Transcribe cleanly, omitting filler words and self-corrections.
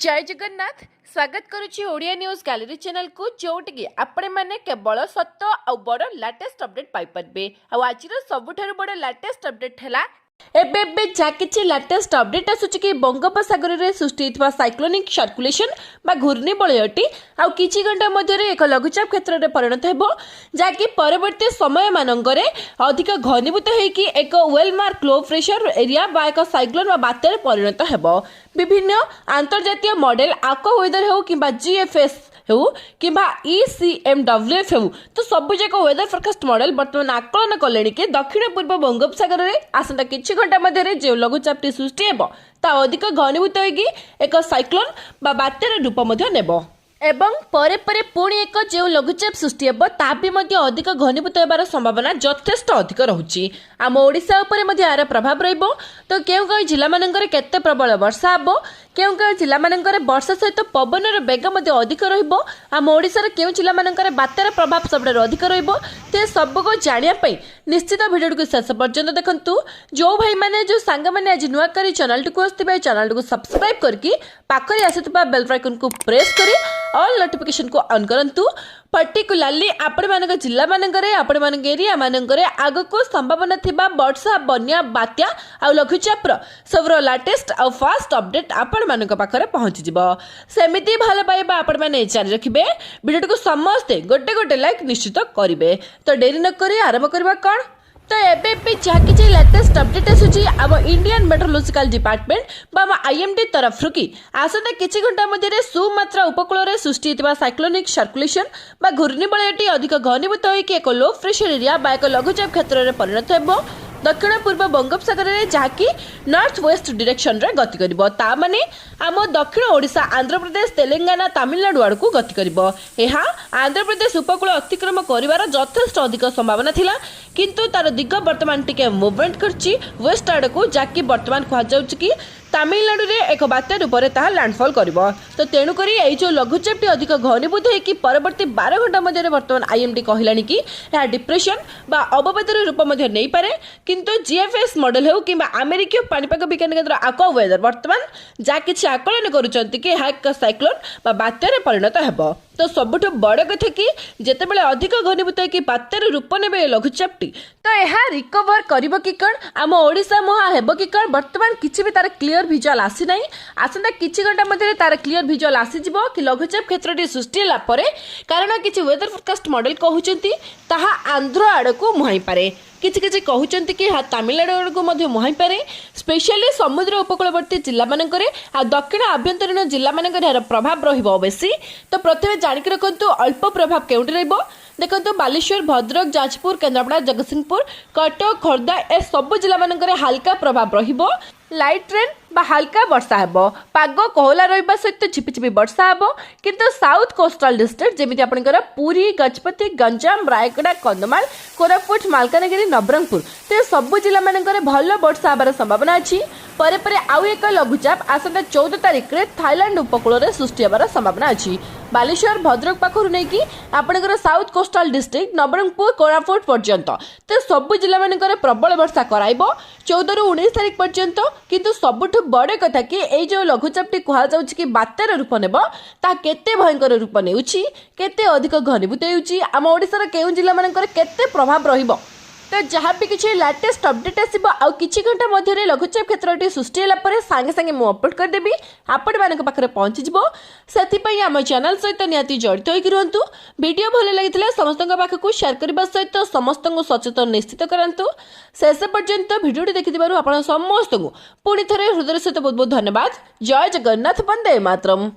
जय जगन्नाथ स्वागत करुच्ची Odia news gallery channel को जोटिकी आपण मैंने केवल सत्य आ बड़ लेटेस्ट अपडेट पाई पारे। आज सबुठारु बड़ लेटेस्ट अपडेट है एबे जहाँ किसी लेटेस्ट अपडेट आसूची कि बंगोपसागर में सृष्टि होता साइक्लोनिक सर्कुलेशन बा घूर्णी बलयटी आ किछि घंटा मध्य एक लघुचाप क्षेत्र में परिणत हो जहाँकि परवर्ती समय मानकरे अधिक घनीभूत होकर एक well mark low pressure area बा एक साइक्लोन बा बात्यार परिणत हो। विभिन्न अंतर्जातीय मॉडल आको वेदर हो कि जीएफएस हो कि ECMWF हो तो सबु जाक वेदर फोरकास्ट मॉडल बर्तमान आकलन कले कि दक्षिण पूर्व बंगोपसागर में आसंता किछि घंटा मध्य जो लघुचापटी सृष्टि हेबो ता अधिक घनीभूत होगी एक साइक्लोन बा बात्यार रूप मध्य नेबो एवं परे परे पुणी एक जो लघुचाप सृष्टि हेबो ता भी मध्य अधिक घनीभूत होबार संभावना यथेष्ट अधिक रहुछि। आम ओडिशा उपरे मध्य यार प्रभाव रहिबो तो केउ केउ जिल्ला मानकरे केते प्रबल वर्षा हेबो केउ केउ जिल्ला मानकरे वर्षा सहित पवनर बेग मध्य अधिक रहिबो आम ओडिशार केउ जिल्ला मानकरे बात्यार प्रभाव सबडे अधिक रहिबो ते सबको जानिया पई निश्चित भिडियो को शेष पर्यंत देखंतु। जो भाई माने जो सांग माने आज नुआ करी चैनल को आस्थिबे चैनल को सब्सक्राइब करके पाखरे आसीतबा बेल आइकन को प्रेस करी ऑल नोटिफिकेशन को ऑन करंतु। पर्टिकुलारली आपण मानक जिल्ला मानकरे आपण मानक एरिया मानकरे आगको संभावना थिबा वर्षा बन्या बात्या आ लघुचापर सबरो लेटेस्ट आ फास्ट अपडेट आपण मानक पाखरे पहुंची जिवो। सेमिति भल पाइबा आपण माने जारी रखिबे वीडियो को समस्त गोटे गोटे लाइक निश्चित करिवे। तो देरी न करी आरंभ करबा कोन तो एबे जहाँ किसी लेटेस्ट अपडेट आसूची आम इंडियन मेट्रोलॉजिकल डिपार्टमेंट बा IMD तरफ कि आसंता किछि घंटा मध्य सुमात्रा उपकूल में सृष्टि होता साइक्लोनिक सर्कुलेशन बा घूर्णी बलयटी अधिक घनीभूत होकर एक लो प्रेशर एरिया बा एक लघुचाप क्षेत्र में परिणत हो दक्षिण पूर्व बंगोपसागर में जहाँकि नॉर्थ वेस्ट डायरेक्शन रे गति करिवो ता माने आम दक्षिण ओडिशा आंध्र प्रदेश तेलंगाना तमिलनाडु आड़ को गति करिवो। एहा आंध्र प्रदेश उपकूल अतिक्रम करिवार यथेष्ट अधिक संभावना थिला किंतु तार दिग वर्तमान टिके मूवमेंट करछि वेस्ट आड़ को जहाँकि वर्तमान कहा जाउछि कि तमिलनाडु रे एक बात्या रूप में ताहा लैंडफॉल करिवो। तो तेणु करी एई जो लघुचापटी अधिक घनीभूत होकर परवर्ती 12 घंटा मध्य वर्तमान IMD कहलानी कि यह डिप्रेशन बा अवपातर रूप मध्य नहीं पारे किंतु GFS मॉडल हो कि अमेरिकीय पाणीपाग विज्ञान केन्द्र आको वेदर वर्तमान जहाँ किसी आकलन करुचंती कि यह एक साइक्लोन बा बात्यार परिणत हेबो। तो सबुठ बड़ कथा कि जेतेबेले अधिक घनीभूत होकर बात्यार रूप नेबे लघुचापटी तो यह रिकवर करिवो कि कण आम ओडिशा मुहा हेबो कि कण वर्तमान किछि भी तार क्लियर विजुअल आसी नाही आसंता किछि घंटा मध्य तार क्लियर विजुअल आसी जिवो कि लघुचाप क्षेत्रटी सृष्टि होला परे कारण किछि वेदर फोरकास्ट मॉडल कहउचंती ताहा आंध्र आड़ को मुहाई पारे किछि किछि कहउचंती कि तमिलनाडु आड़ को मध्य मुहाई पारे स्पेशली समुद्र उपकूलवर्ती जिल्ला मानकरे आ दक्षिण आभ्यंतरीण जिल्ला मानकरे यार प्रभाव रहिबो बेसी। तो प्रथमे जानिक रखंतु अल्प प्रभाव केउंटी रहिबो देखो बालेश्वर भद्रक जाजपुर केन्द्रापड़ा जगतसिंहपुर कटक खोर्धा ए सब जिला मानकरे हल्का प्रभाव रहिबो लाइट रेन बा हल्का वर्षा हेबो पाग कोहला रहिबा सहित झिपिझिपि वर्षा हेबो किंतु साउथ कोस्टल डिस्ट्रिक्ट जेमिति आपनकर पुरी गजपति गंजाम रायगड़ा कंधमाल कोरापुट मालकानगिरी नवरंगपुर ते सब जिला मानकरे भल वर्षा हेबार संभावना अछि। परे परे आउ एक लघुचाप आसंता 14 तारिख रे थाईलैंड उपकूल रे सृष्टि हेबार संभावना अछि। बालेश्वर भद्रक पाखरु नै कि आपनकर south coastal district Nabarangpur Koraput पर्यंत ते सब जिला मानकरे प्रबल वर्षा कराइबो 14 रु 19 तारिख पर्यंत किंतु सबुठ बड़ कथा कि एई जो लघुचापटी कहा जाउछि कि बात्यार रूप नेबो ता केते भयंकर रूप नेउछि केते अधिक घनीभूत हेउछि आम ओडिसा रे केउ जिला मानकरे केते प्रभाव रहिबो। तो जहाँ भी किसी लेटेस्ट अपडेट आसो आउ किछि घंटा मध्य लघुचाप क्षेत्रटी सृष्टि होला परे सांगे सांगे मु अपलोड करदेबी आपण मानक पाखरे पहुंची जिवो सेति आम चैनल सहित निहाती जड़ित होइक रुहंतु। वीडियो भल लगिथिले समस्तक पाखकु शेयर करबा सहित समस्त सचेतन निश्चित करंतु। शेष पर्यंत वीडियोटी देखिथिबारु आपण समस्त पुणी थरे हृदय सहित बहुत बहुत धन्यवाद। जय जगन्नाथ वंदे मातरम।